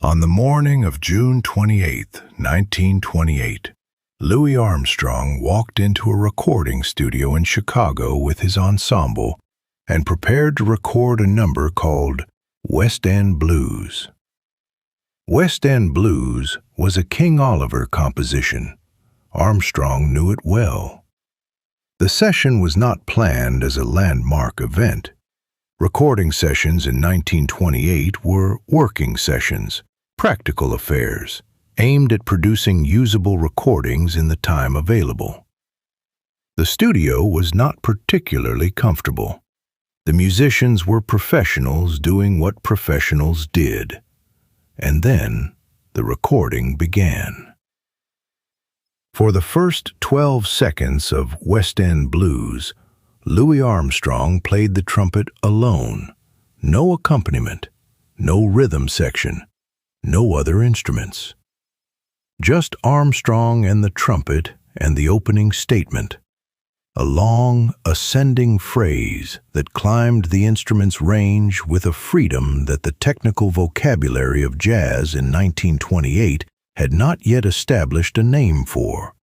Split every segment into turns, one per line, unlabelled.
On the morning of June 28, 1928, Louis Armstrong walked into a recording studio in Chicago with his ensemble and prepared to record a number called West End Blues. West End Blues was a King Oliver composition. Armstrong knew it well. The session was not planned as a landmark event. Recording sessions in 1928 were working sessions, practical affairs, aimed at producing usable recordings in the time available. The studio was not particularly comfortable. The musicians were professionals doing what professionals did. And then the recording began. For the first 12 seconds of West End Blues, Louis Armstrong played the trumpet alone, no accompaniment, no rhythm section, no other instruments. Just Armstrong and the trumpet and the opening statement, a long, ascending phrase that climbed the instrument's range with a freedom that the technical vocabulary of jazz in 1928 had not yet established a name for,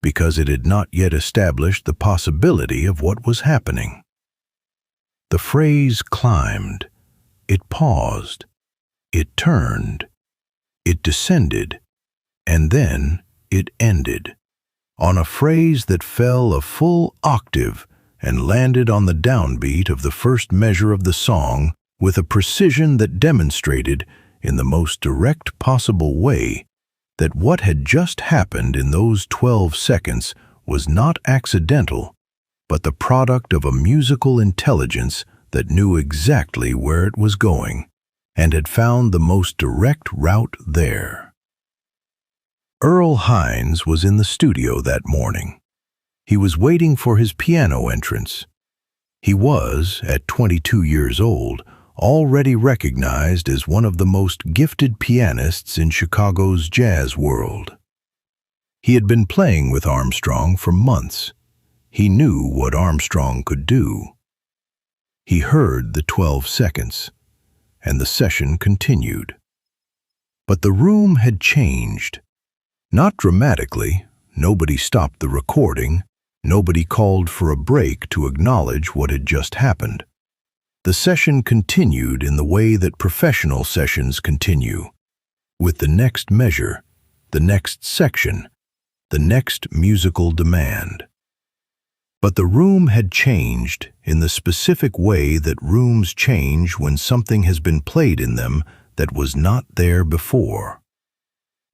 because it had not yet established the possibility of what was happening. The phrase climbed, it paused, it turned, it descended, and then it ended, on a phrase that fell a full octave and landed on the downbeat of the first measure of the song with a precision that demonstrated, in the most direct possible way, that what had just happened in those 12 seconds was not accidental, but the product of a musical intelligence that knew exactly where it was going and had found the most direct route there. Earl Hines was in the studio that morning. He was waiting for his piano entrance. He was, at 22 years old, already recognized as one of the most gifted pianists in Chicago's jazz world. He had been playing with Armstrong for months. He knew what Armstrong could do. He heard the 12 seconds, and the session continued. But the room had changed. Not dramatically. Nobody stopped the recording. Nobody called for a break to acknowledge what had just happened. The session continued in the way that professional sessions continue, with the next measure, the next section, the next musical demand. But the room had changed in the specific way that rooms change when something has been played in them that was not there before.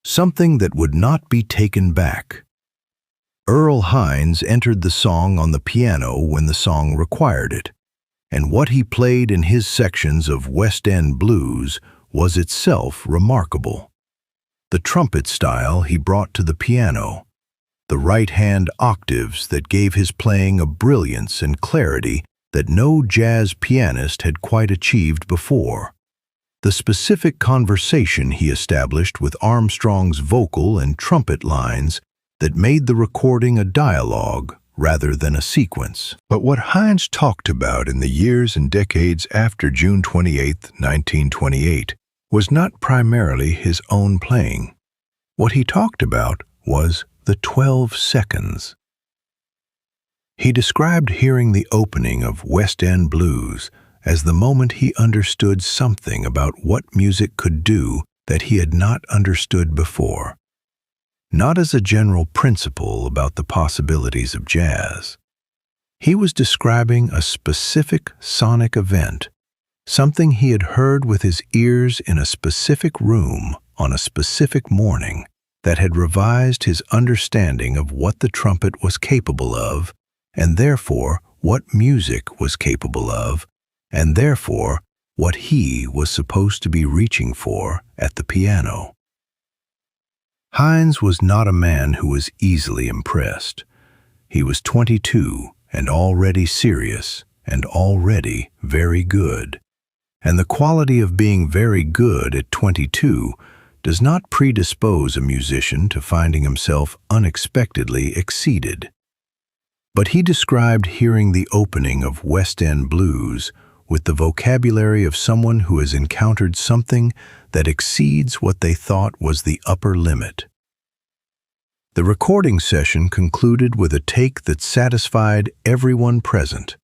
Something that would not be taken back. Earl Hines entered the song on the piano when the song required it, and what he played in his sections of West End Blues was itself remarkable. The trumpet style he brought to the piano, the right-hand octaves that gave his playing a brilliance and clarity that no jazz pianist had quite achieved before. The specific conversation he established with Armstrong's vocal and trumpet lines that made the recording a dialogue rather than a sequence. But what Hines talked about in the years and decades after June 28, 1928, was not primarily his own playing. What he talked about was the 12 seconds. He described hearing the opening of West End Blues as the moment he understood something about what music could do that he had not understood before. Not as a general principle about the possibilities of jazz. He was describing a specific sonic event, something he had heard with his ears in a specific room on a specific morning that had revised his understanding of what the trumpet was capable of, and therefore what music was capable of, and therefore what he was supposed to be reaching for at the piano. Hines was not a man who was easily impressed. He was 22 and already serious and already very good. And the quality of being very good at 22 does not predispose a musician to finding himself unexpectedly exceeded. But he described hearing the opening of West End Blues with the vocabulary of someone who has encountered something that exceeds what they thought was the upper limit. The recording session concluded with a take that satisfied everyone present.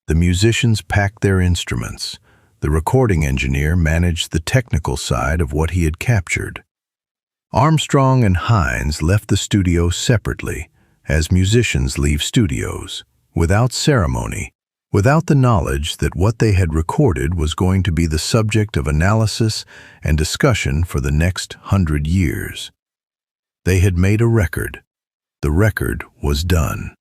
The musicians packed their instruments. The recording engineer managed the technical side of what he had captured. Armstrong and Hines left the studio separately, as musicians leave studios, without ceremony, without the knowledge that what they had recorded was going to be the subject of analysis and discussion for the next 100 years. They had made a record. The record was done.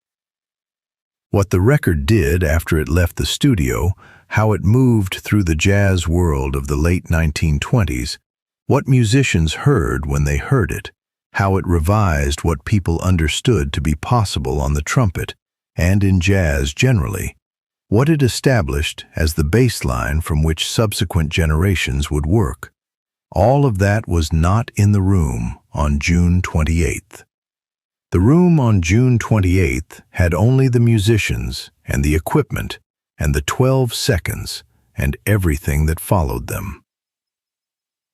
What the record did after it left the studio, how it moved through the jazz world of the late 1920s, what musicians heard when they heard it, how it revised what people understood to be possible on the trumpet and in jazz generally, what it established as the baseline from which subsequent generations would work. All of that was not in the room on June 28th. The room on June 28th had only the musicians and the equipment and the 12 seconds and everything that followed them.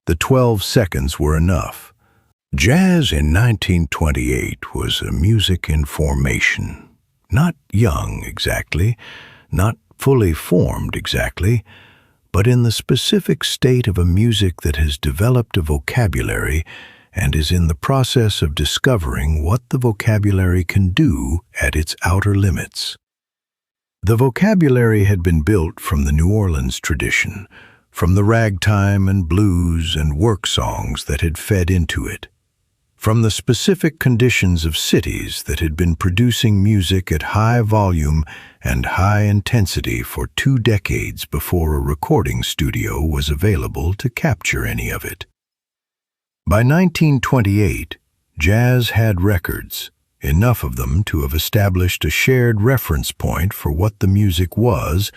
The 12 seconds were enough. Jazz in 1928 was a music in formation. Not young exactly, not fully formed exactly, but in the specific state of a music that has developed a vocabulary and is in the process of discovering what the vocabulary can do at its outer limits. The vocabulary had been built from the New Orleans tradition, from the ragtime and blues and work songs that had fed into it, from the specific conditions of cities that had been producing music at high volume and high intensity for 2 decades before a recording studio was available to capture any of it. By 1928, jazz had records, enough of them to have established a shared reference point for what the music was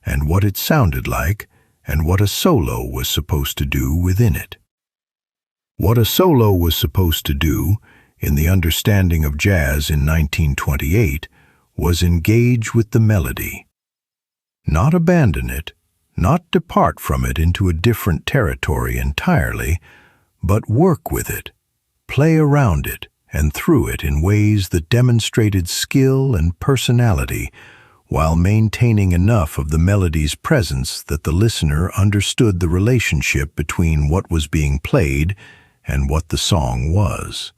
and what it sounded like and what a solo was supposed to do within it. What a solo was supposed to do, in the understanding of jazz in 1928, was engage with the melody. Not abandon it, not depart from it into a different territory entirely, but work with it, play around it and through it in ways that demonstrated skill and personality while maintaining enough of the melody's presence that the listener understood the relationship between what was being played and what the song was.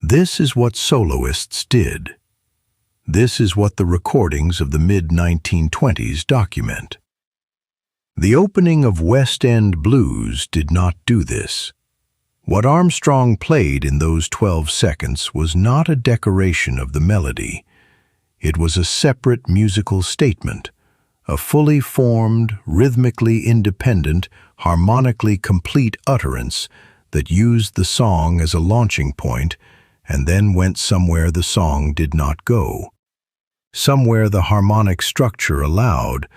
This is what soloists did. This is what the recordings of the mid-1920s document. The opening of West End blues did not do this. What Armstrong played in those 12 seconds was not a decoration of the melody. It was a separate musical statement, a fully formed, rhythmically independent, harmonically complete utterance that used the song as a launching point and then went somewhere the song did not go, somewhere the harmonic structure allowed,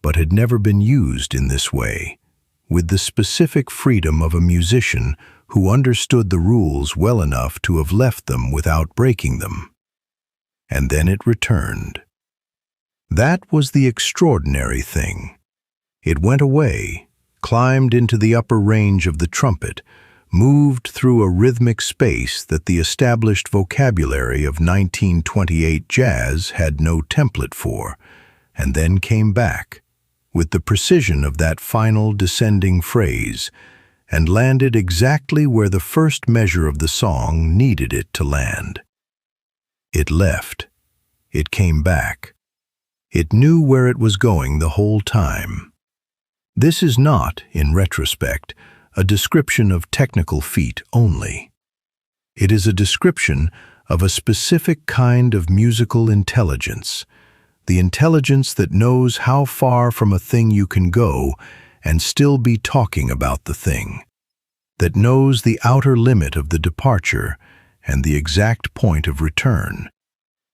but had never been used in this way, with the specific freedom of a musician who understood the rules well enough to have left them without breaking them. And then it returned. That was the extraordinary thing. It went away, climbed into the upper range of the trumpet, moved through a rhythmic space that the established vocabulary of 1928 jazz had no template for, and then came back, with the precision of that final descending phrase, and landed exactly where the first measure of the song needed it to land. It left. It came back. It knew where it was going the whole time. This is not, in retrospect, a description of technical feat only. It is a description of a specific kind of musical intelligence, the intelligence that knows how far from a thing you can go and still be talking about the thing, that knows the outer limit of the departure and the exact point of return,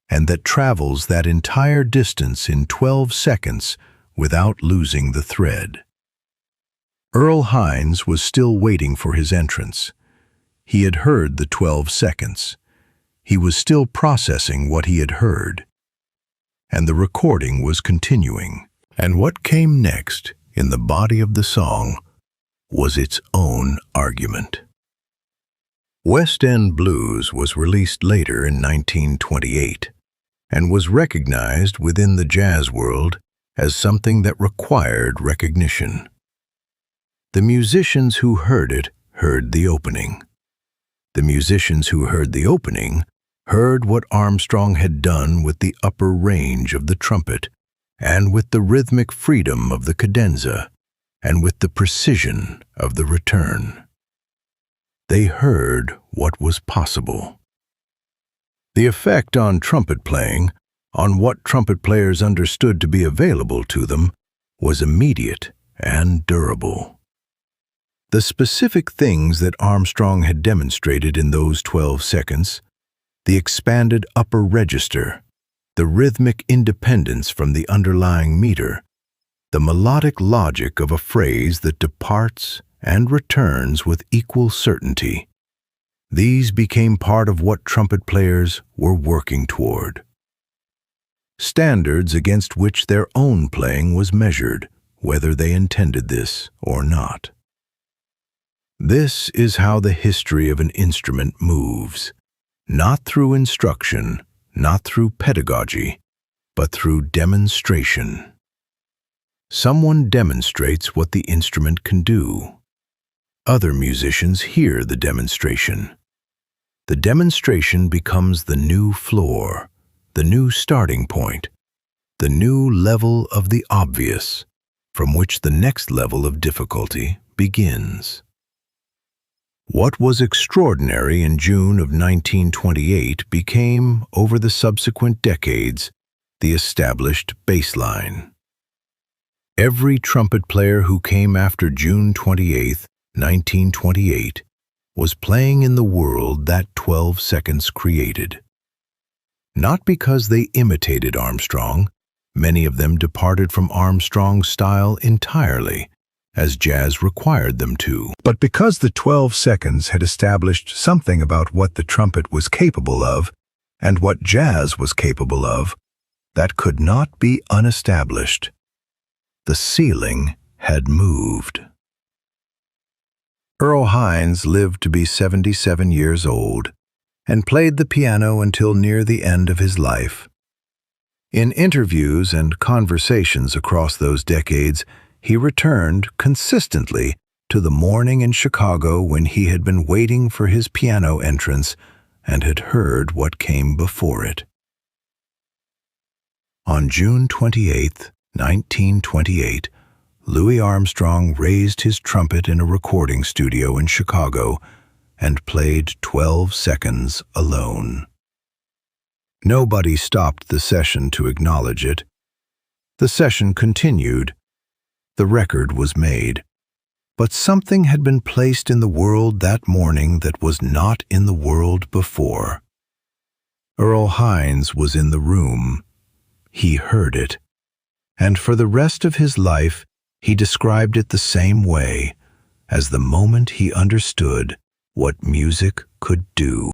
and that travels that entire distance in 12 seconds without losing the thread. Earl Hines was still waiting for his entrance. He had heard the 12 seconds. He was still processing what he had heard. And the recording was continuing. And what came next in the body of the song was its own argument. West End Blues was released later in 1928 and was recognized within the jazz world as something that required recognition. The musicians who heard it heard the opening. The musicians who heard the opening heard what Armstrong had done with the upper range of the trumpet, and with the rhythmic freedom of the cadenza, and with the precision of the return. They heard what was possible. The effect on trumpet playing, on what trumpet players understood to be available to them, was immediate and durable. The specific things that Armstrong had demonstrated in those 12 seconds, the expanded upper register, the rhythmic independence from the underlying meter, the melodic logic of a phrase that departs and returns with equal certainty. These became part of what trumpet players were working toward. Standards against which their own playing was measured, whether they intended this or not. This is how the history of an instrument moves, not through instruction, not through pedagogy, but through demonstration. Someone demonstrates what the instrument can do. Other musicians hear the demonstration. The demonstration becomes the new floor, the new starting point, the new level of the obvious, from which the next level of difficulty begins. What was extraordinary in June of 1928 became, over the subsequent decades, the established baseline. Every trumpet player who came after June 28, 1928, was playing in the world that 12 seconds created. Not because they imitated Armstrong, many of them departed from Armstrong's style entirely, as jazz required them to, but because the 12 seconds had established something about what the trumpet was capable of and what jazz was capable of that could not be unestablished. The ceiling had moved. Earl Hines lived to be 77 years old and played the piano until near the end of his life. In interviews and conversations across those decades, he returned consistently to the morning in Chicago when he had been waiting for his piano entrance and had heard what came before it. On June 28, 1928, Louis Armstrong raised his trumpet in a recording studio in Chicago and played 12 seconds alone. Nobody stopped the session to acknowledge it. The session continued. The record was made. But something had been placed in the world that morning that was not in the world before. Earl Hines was in the room. He heard it. And for the rest of his life, he described it the same way, as the moment he understood what music could do.